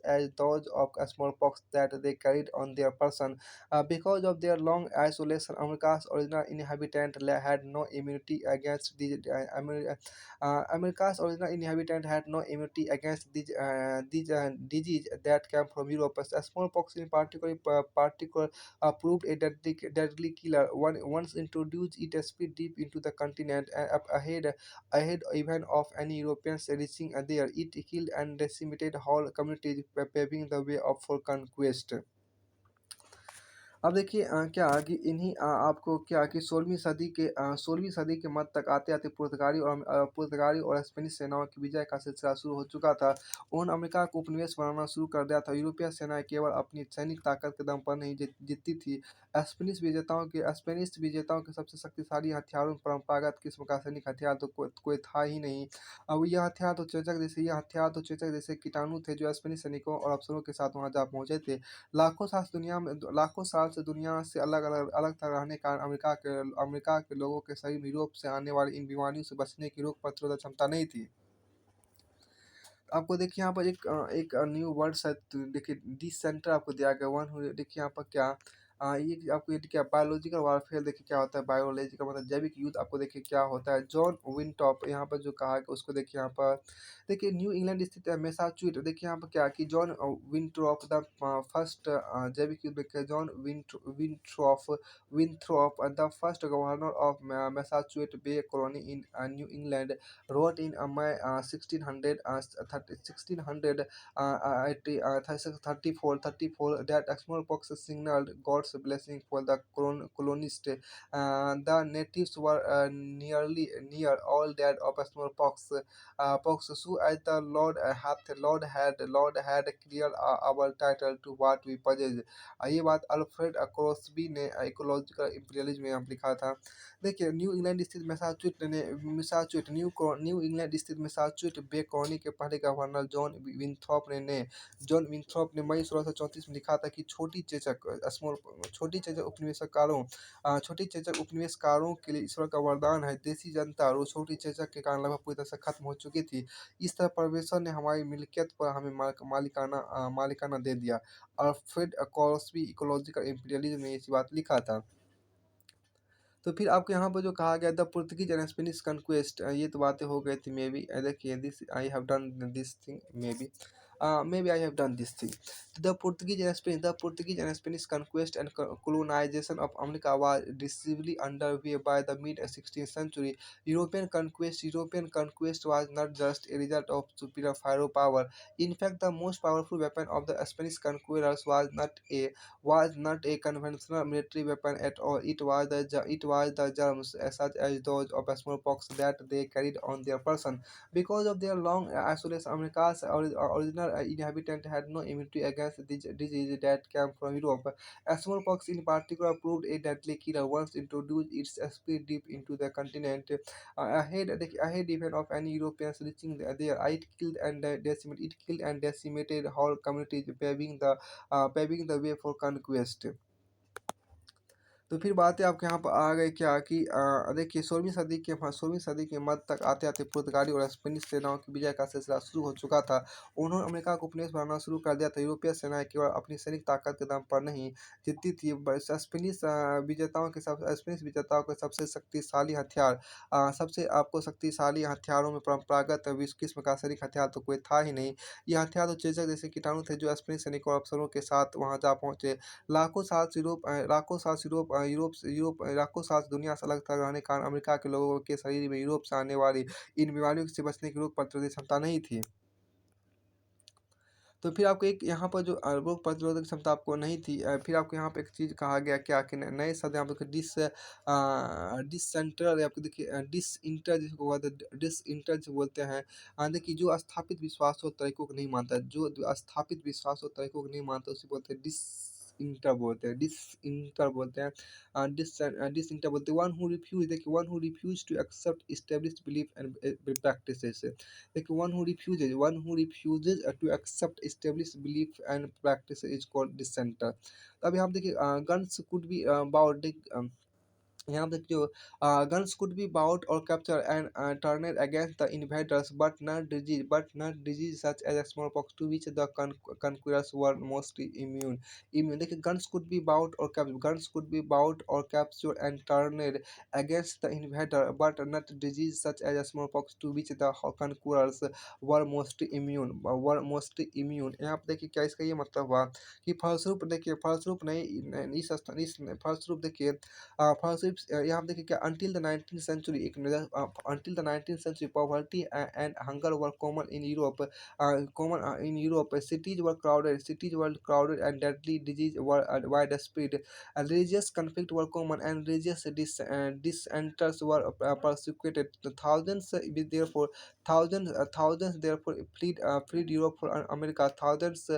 as those of smallpox that they carried on their person. Because of their long isolation, America's original inhabitant had no immunity against these disease that came from Europe. Smallpox in particular proved a deadly killer. Once introduced, it spread deep into the continent and ahead even of any Europeans reaching there. It killed and decimated whole communities, paving the way for conquest। अब देखिए क्या कि आपको क्या कि 16वीं सदी के मध्य तक आते-आते पुर्तगाली और स्पेनिश सेनाओं की विजय का सिलसिला शुरू हो चुका था। उन्होंने अमेरिका को उपनिवेश बनाना शुरू कर दिया था। यूरोपीय सेनाएं केवल अपनी सैनिक ताकत के दम पर नहीं जीतती थी। स्पेनिश विजेताओं के सबसे शक्तिशाली हथियारों में परंपरागत किस्म का सैनिक हथियार तो कोई था ही नहीं। अब यह हथियार तो चेचक जैसे कीटाणु थे जो स्पेनिश सैनिकों और अफसरों के साथ वहां जा पहुंचे थे। लाखों साल से दुनिया से अलग थलग रहने के कारण अमेरिका के लोगों के शरीर में यूरोप से आने वाली इन बीमारियों से बचने की रोग प्रतिरोधक क्षमता नहीं थी। आपको देखिए यहाँ पर एक न्यू वर्ड शायद देखिए डिसेंटर आपको दिया गया देखिए यहाँ पर क्या ये आपको ये क्या बायोलॉजिकल वारफेयर देखिए क्या होता है। बायोलॉजिकल मतलब जैविक युद्ध आपको देखिए क्या होता है। जॉन विनटॉप यहाँ पर जो कहा गया उसको देखिए यहाँ पर देखिए न्यू इंग्लैंड स्थित मैसाचुसेट्स देखिए यहाँ पर क्या कि जॉन विनट्रॉप द फर्स्ट जैविक युद्ध देखिए John Winthrop the first governor of Massachusetts Bay Colony in New England wrote in May 1634 that smallpox signaled God's blessing for the colonists. The natives were near all dead of smallpox. So as the Lord had cleared our title to what we possess। ये बात Alfred Crosby ने ecological imperialism में यहाँ लिखा था। देखिए new England स्थित Massachusetts Bay colony के पहले गवर्नर जॉन विंथ्रॉप ने मई 1634 में लिखा था कि छोटी चेचक उपनिवेशकारों के लिए ईश्वर का वरदान है। देसी जनता और छोटी चेचक के कारण लगभग पूरी तरह से खत्म हो चुकी थी। इस तरह परमेश्वर ने हमारी मिल्कियत पर हमें मालिकाना दे दिया। अल्फ्रेड क्रॉसबी इकोलॉजिकल इंपीरियलिज्म में इसी बात लिखा था। तो फिर आपको यहाँ पर जो कहा गया the Portuguese and Spanish conquest ये तो बातें हो गई थी। मे बी देखिए this I have done this thing maybe I have done this thing। The Portuguese and Spanish conquest and colonization of America was decisively underway by the mid 16th century। European conquest was not just a result of superior firepower. In fact, the most powerful weapon of the Spanish conquerors was not a conventional military weapon at all. It was the germs, such as those of smallpox, that they carried on their person. Because of their long isolation, America's original original inhabitant had no immunity against this disease that came from Europe. Smallpox, in particular, proved a deadly killer once introduced its speed deep into the continent. Ahead even of any Europeans reaching there, it killed and decimated whole communities, paving the way for conquest. तो फिर बात है आपके यहाँ पर आ गई क्या कि देखिए 16वीं सदी के मध्य तक आते-आते पुर्तगाली और स्पेनिश सेनाओं की विजय का सिलसिला शुरू हो चुका था। उन्होंने अमेरिका को उपनिवेश बनाना शुरू कर दिया था। यूरोपीय सेनाएँ केवल अपनी सैनिक ताकत के दम पर नहीं जीतती थी, स्पेनिश विजेताओं के सबसे शक्तिशाली हथियार सबसे आपको शक्तिशाली हथियारों में परंपरागत विश किस्म का सैनिक हथियार तो कोई था ही नहीं। ये हथियार तो चेचक जैसे कीटाणु थे जो स्पेनिश सैनिकों और अफसरों के साथ वहाँ जा पहुँचे। लाखों साल से दुनिया से अलग-थलग रहने के कारण अमेरिका के लोगों के शरीर में यूरोप से आने वाली इन बीमारियों से बचने की रोग प्रतिरोधक क्षमता नहीं थी। तो फिर आपको एक यहाँ पर जो रोग प्रतिरोधक क्षमता आपको नहीं थी, फिर आपको यहाँ पे एक चीज़ कहा गया क्या कि नए शब्द यहाँ पे डिससेंटर आपको देखिए डिसइंटर जिसको कहते हैं डिसइंटर जो बोलते हैं। देखिए जो स्थापित विश्वास और तरीकों को नहीं मानता, जो स्थापित विश्वास और तरीकों को नहीं मानता उसे बोलते हैं डिसइंटर बोलते हैं। One who refuse to accept established belief and practices. देखिए one who refuses to accept established belief and practice is called dissenter। तो अभी हम देखिए guns could be bought यहाँ पे जो guns could be bought or captured and turned against the invaders, but not disease such as smallpox to which the conquerors were mostly immune। देखिए guns could be bought or captured and turned against the invader, but not disease such as smallpox to which the conquerors were mostly immune। यहाँ पे देखिए क्या इसका ये मतलब हुआ कि फलस्वरूप नहीं फलस्वरूप देखिए यहाँ पे देखिए क्या until the 19th century poverty and hunger were common in Europe। Cities were crowded and deadly disease were widespread। Religious conflict were common and religious dissenters were persecuted। Thousands therefore fled Europe for America। Thousands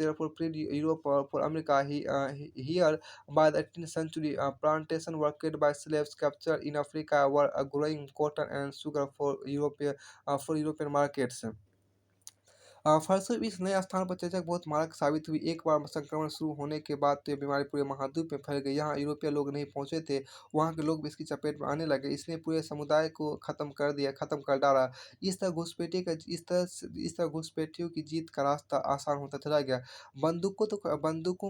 therefore fled Europe for America। Here by the 18th century, plantations worked by slaves captured in Africa were growing cotton and sugar for European markets। फलस्वरूप इस नए स्थान पर चेचक बहुत मारक साबित हुई। एक बार संक्रमण शुरू होने के बाद तो ये बीमारी पूरे महाद्वीप में फैल गई। यहाँ यूरोपीय लोग नहीं पहुंचे थे, वहाँ के लोग भी इसकी चपेट में आने लगे। इसने पूरे समुदाय को खत्म कर डाला। इस तरह घुसपैठियों की जीत का रास्ता आसान होता चला गया। बंदूकों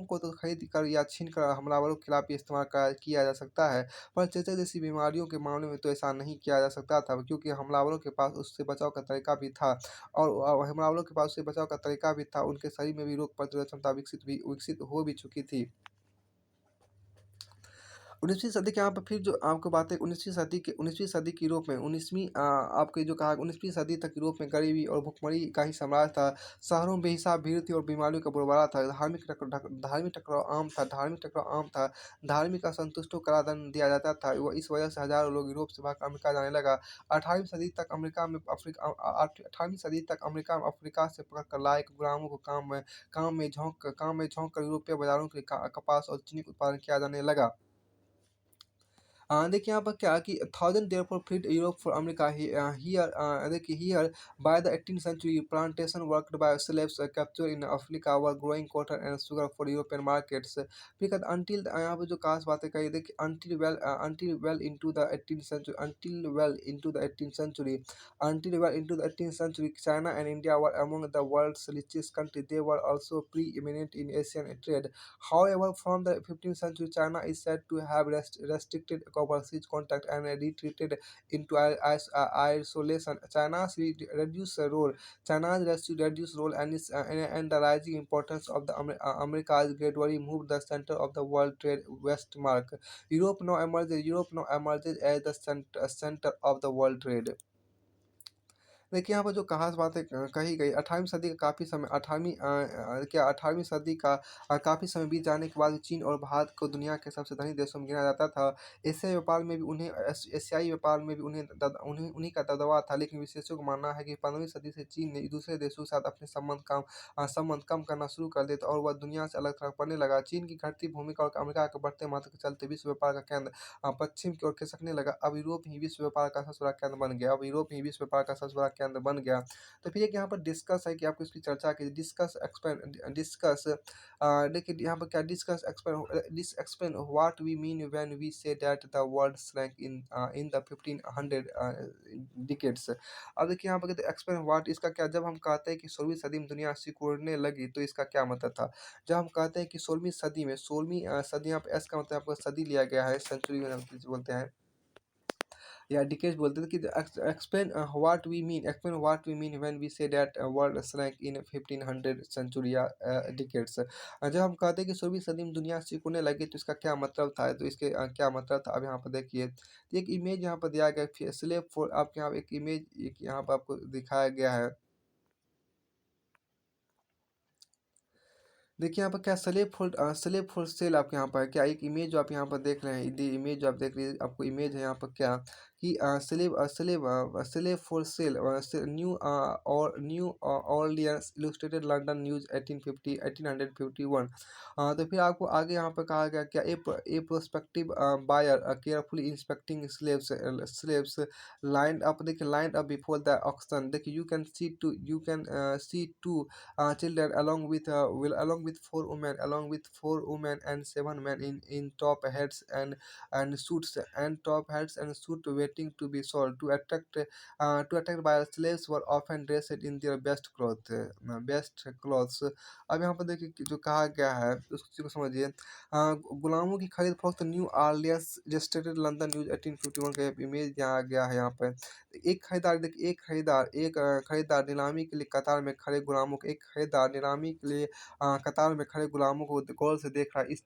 को तो खरीद कर या छीन कर हमलावरों के खिलाफ इस्तेमाल किया जा सकता है, पर चेचक जैसी बीमारियों के मामले में तो ऐसा नहीं किया जा सकता था, क्योंकि हमलावरों के पास उससे बचाव का तरीका भी था। और हमलावरों के पास उससे बचाव का तरीका भी था। उनके शरीर में भी रोग प्रतिरोधक क्षमता विकसित हो भी चुकी थी। 19वीं सदी के यहाँ पे फिर जो आपको बात है 19वीं सदी के यूरोप में 19वीं आपके जो कहा 19वीं सदी तक यूरोप में गरीबी और भुखमरी का ही साम्राज्य था। शहरों में बेहिसाब भीड़ थी और बीमारियों का बोलबाला था। धार्मिक टकराव आम था। धार्मिक असंतुष्टों को करादंड दिया जाता था। इस वजह से हजारों लोग यूरोप से भागकर अमेरिका जाने लगा। 18वीं सदी तक अमेरिका में अफ्रीका से पकड़कर लाए गुलामों को काम में झोंक कर यूरोपीय बाजारों के लिए कपास और चीनी का उत्पादन किया जाने लगा। देखिए यहाँ पर क्या कि thousand therefore fled Europe for America. देखिए here by the 18th century plantation worked by slaves captured in Africa were growing cotton and sugar for European markets। फिर कहते until यहाँ पर जो खास बातें कही देखिए until well into the 18th century China and India were among the world's richest countries। They were also preeminent in Asian trade। However, from the 15th century, China is said to have restricted overseas contact and retreated into isolation। China's reduced role and the rising importance of the Americas gradually moved the center of the world trade westward। Europe now emerges as the center of the world trade। देखिए, यहाँ पर जो ख़ास बातें कही गई 18वीं सदी का काफ़ी समय 18वीं सदी का काफ़ी समय बीत जाने के बाद चीन और भारत को दुनिया के सबसे धनी देशों में गिना जाता था। एशियाई व्यापार में भी उन्हें एशियाई व्यापार में भी उन्हीं का दबदबा था, लेकिन विशेषज्ञों का मानना है कि 15वीं सदी से चीन ने दूसरे देशों के साथ अपने संबंध कम करना शुरू कर दिए और वह दुनिया से अलग-थलग पड़ने लगा। चीन की घटती भूमिका और अमेरिका के बढ़ते महत्व के चलते विश्व व्यापार का केंद्र पश्चिम की ओर खिसकने लगा। अब यूरोप ही विश्व व्यापार का सबसे बड़ा केंद्र बन गया। अब यूरोप ही विश्व व्यापार का सबसे बड़ा केंद्र बन गया। तो फिर एक यहाँ पर डिस्कस है कि आपको इसकी चर्चा की डिस्कस देखिए यहाँ पर क्या explain what we mean when we say that the world shrank in the 1500 decades. अब देखिए यहाँ पर कहते हैं एक्सप्लेन व्हाट, इसका क्या, जब हम कहते हैं कि 16वीं सदी में दुनिया सिकुड़ने लगी तो इसका क्या मतलब था? जब हम कहते हैं कि 16वीं सदी में 16वीं सदी, यहाँ पे एस का मतलब आपको सदी लिया गया है, सेंचुरी में हम किसी बोलते हैं या डिकेड्स बोलते थे कि explain what we mean when we say that world shrank in 1500 century या डिकेड्स। जब हम कहते हैं कि 16वीं सदी में दुनिया सिकुड़ने लगी तो इसका क्या मतलब था? तो इसके क्या मतलब था? अब यहाँ पर देखिए, तो एक इमेज यहाँ पर दिया गया है, स्लेव फोर आपके यहाँ एक इमेज एक यहाँ पर आपको दिखाया गया है। देखिए यहाँ पर क्या स्लेव फॉर सेल आपके यहाँ पर क्या एक इमेज जो आप यहाँ पर देख रहे हैं, ये इमेज जो आप देख रहे हैं, आपको इमेज है यहाँ पर क्या कि slave for sale new Orleans illustrated London news 1850 1851। तो फिर आपको आगे यहाँ पर कहा गया क्या a prospective buyer carefully inspecting slaves lined up, देखिए lined up before the auction, देखिए you can see two children along with four women and seven men in top hats and suit waiting to be sold to attract buyers. Slaves were often dressed in their best clothes. अब यहाँ पर देखिए कि जो कहा गया है उस चीज़ को समझिए। गुलामों की खरीद फरोख्त न्यू आर्लियंस रजिस्ट्रेटेड लंदन न्यूज 1851 का इमेज यहाँ आ गया है यहाँ पे। एक खरीदार देखिए खरीदार नीलामी के लिए कतार में खड़े गुलामों को एक खरीदार नीलामी के लिए कतार में खड़े गुलामों को गौर से देख रहा है। इस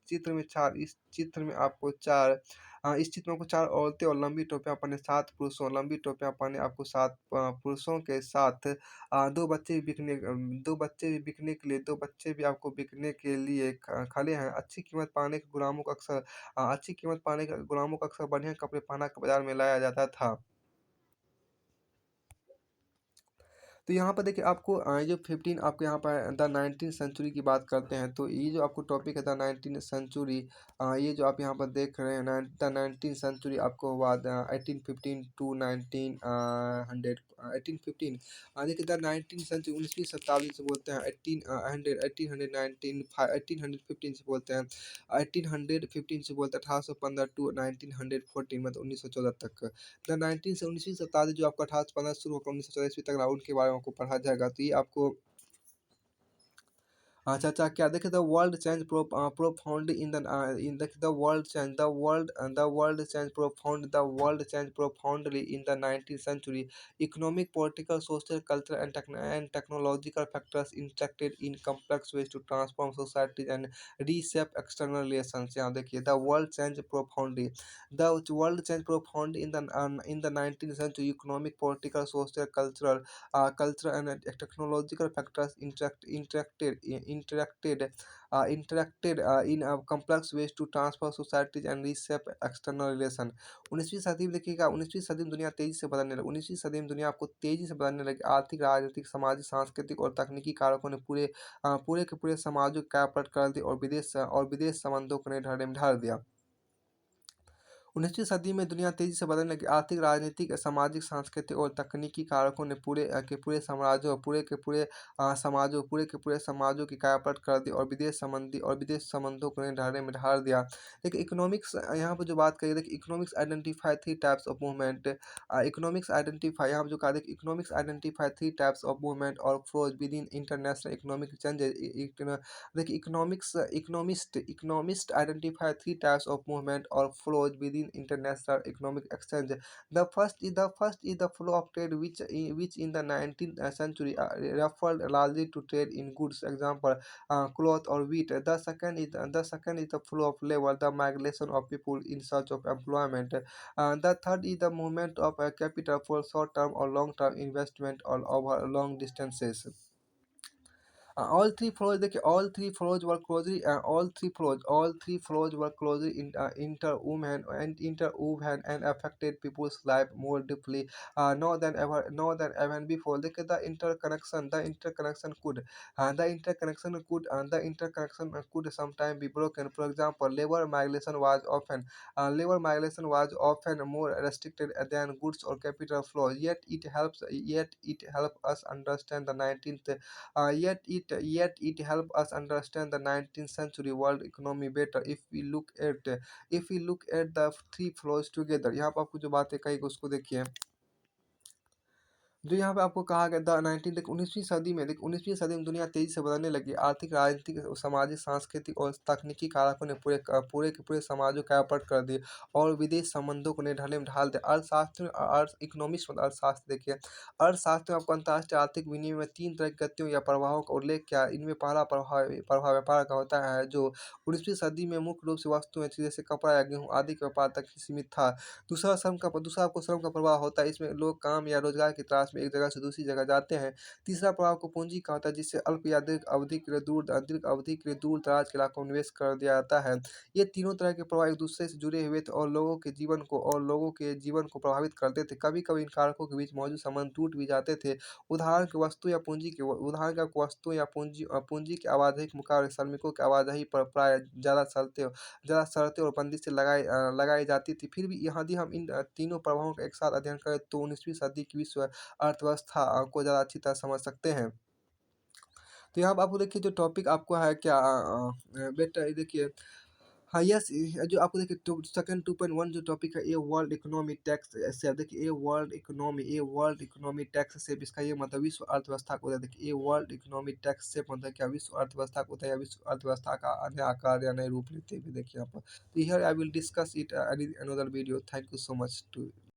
चित्र में आपको 4 औरतें और लंबी टोपियाँ पहने 7 पुरुषों, लंबी टोपियाँ पहने आपको 7 पुरुषों के साथ 2 बच्चे भी आपको बिकने के लिए खड़े हैं। अच्छी कीमत पाने के गुलामों को अक्सर बढ़िया कपड़े पहना के बाज़ार में लाया जाता था। तो यहाँ पर देखिए आपको जो 15 आपको यहाँ पर द 19th सेंचुरी की बात करते हैं, तो ये जो आपको टॉपिक है द 19th सेंचुरी, ये जो आप यहाँ पर देख रहे हैं द 19th सेंचुरी आपको हुआ 1815 टू 1815। देखिए द 19th सेंचुरी 19वीं शताब्दी से बोलते हैं, 1815 से बोलते हैं, 1815 से बोलते हैं 1815 टू 1914 मतलब 1914 तक। द 19 से 19वीं शताब्दी जो आपका 1815 शुरू होकर 1914 ईस्वी तक रहा, उनके बारे में आपको पढ़ा जाएगा। तो ये आपको अच्छा, अच्छा, क्या देखिए the world change profoundly in the 19th century. Economic, political, social, cultural and technological factors interacted in complex ways to transform societies and reshape external relations. यहाँ देखिए the world change profoundly in the 19th century. Economic, political, social, cultural and technological factors interacted in complex ways to transform societies and reshape external relation। 19वीं सदी में देखिएगा, 19वीं सदी में दुनिया तेजी से बदलने लगी। 19वीं सदी में दुनिया आपको तेजी से बदलने लगी। आर्थिक, राजनीतिक, सामाजिक, सांस्कृतिक और तकनीकी कारकों ने पूरे के पूरे समाजों को काया-पलट कर दिया और विदेश संबंधों को नए ढर्रे में ढाल दिया। 19वीं सदी में दुनिया तेजी से बदलने लगी। आर्थिक, राजनीतिक, सामाजिक, सांस्कृतिक और तकनीकी कारकों ने पूरे के पूरे समाजों की काया-पलट कर दी और विदेश संबंधों को नए ढर्रे में ढाल दिया। देखिए इकोनॉमिक्स यहाँ पे जो बात करिए, देखिए economics identify 3 types of movement. यहाँ पे जो कहा, देखिए economics identify 3 types of movement और flows within international economic changes. देखिए economist identify 3 types of movement और flows within in international economic exchange. The flow of trade, which in the 19th century referred largely to trade in goods, example cloth or wheat. The second is the flow of labor, the migration of people in search of employment. The third is the movement of capital for short-term or long-term investment all over long distances. All three flows were closely interwoven and affected people's life more deeply now than ever before. Look at the interconnection could sometimes be broken. For example, labor migration was often more restricted than goods or capital flow. Yet it helps us understand the 19th yet it help us understand the 19th century world economy better if we look at the three flows together. यहाँ पर आपको जो बातें कही गई उसको देखिए। जो यहाँ पे आपको कहा गया द 19वीं सदी में दुनिया तेजी से बदलने लगी। आर्थिक, राजनीतिक, सामाजिक, सांस्कृतिक और तकनीकी कारकों ने पूरे के पूरे समाजों का अपलट कर दिए और विदेश संबंधों को ने ढले में ढाल दिया। इकोनॉमिक्स मतलब अर्थशास्त्र देखिए। अर्थशास्त्र में आपको अंतर्राष्ट्रीय आर्थिक विनिमय में तीन तरह की गतियों या प्रभावों का उल्लेख किया। इनमें पहला प्रभाव व्यापार का होता है, जो 19वीं सदी में मुख्य रूप से वस्तुएं जैसे कपड़ा या गेहूं आदि के व्यापार तक ही सीमित था। दूसरा आपको श्रम का प्रभाव होता है। इसमें लोग काम या रोजगार की तलाश में एक जगह से दूसरी जगह जाते हैं। तीसरा प्रभाव को पूंजी का होता है, जिससे अल्प या दीर्घ अवधि के लिए दूर दराज के इलाकों में निवेश कर दिया जाता है। ये तीनों तरह के प्रभाव एक दूसरे से जुड़े हुए थे और लोगों के जीवन को प्रभावित करते थे। कभी कभी इन कारकों के बीच मौजूद संबंध टूट भी जाते थे। उदाहरण के वस्तु या पूंजी की आवाजाही के मुकाबले श्रमिकों की आवाजाही पर प्राय ज़्यादा शर्तें और बंदिशें लगाई जाती थी। फिर भी यदि हम इन तीनों प्रभावों का एक साथ अध्ययन करें तो 19वीं सदी की विश्व अर्थव्यवस्था को ज़्यादा अच्छी तरह समझ सकते हैं। तो यहाँ पे आपको देखिए जो टॉपिक आपको है क्या बेटा देखिए। हाँ, यस, जो आपको देखिए सेकंड 2.1 जो टॉपिक है, ये वर्ल्ड इकोनॉमी टैक्स से देखिए। ये वर्ल्ड इकोनॉमी टैक्स से इसका ये मतलब विश्व अर्थव्यवस्था को होता है। देखिए, ये वर्ल्ड इकोनॉमी टैक्स से मतलब क्या विश्व अर्थव्यवस्था को होता है या विश्व अर्थव्यवस्था का अन्य आकार या नए रूप लेते हुए देखिए यहाँ पर। तो here I will discuss it in another video. Thank you so much to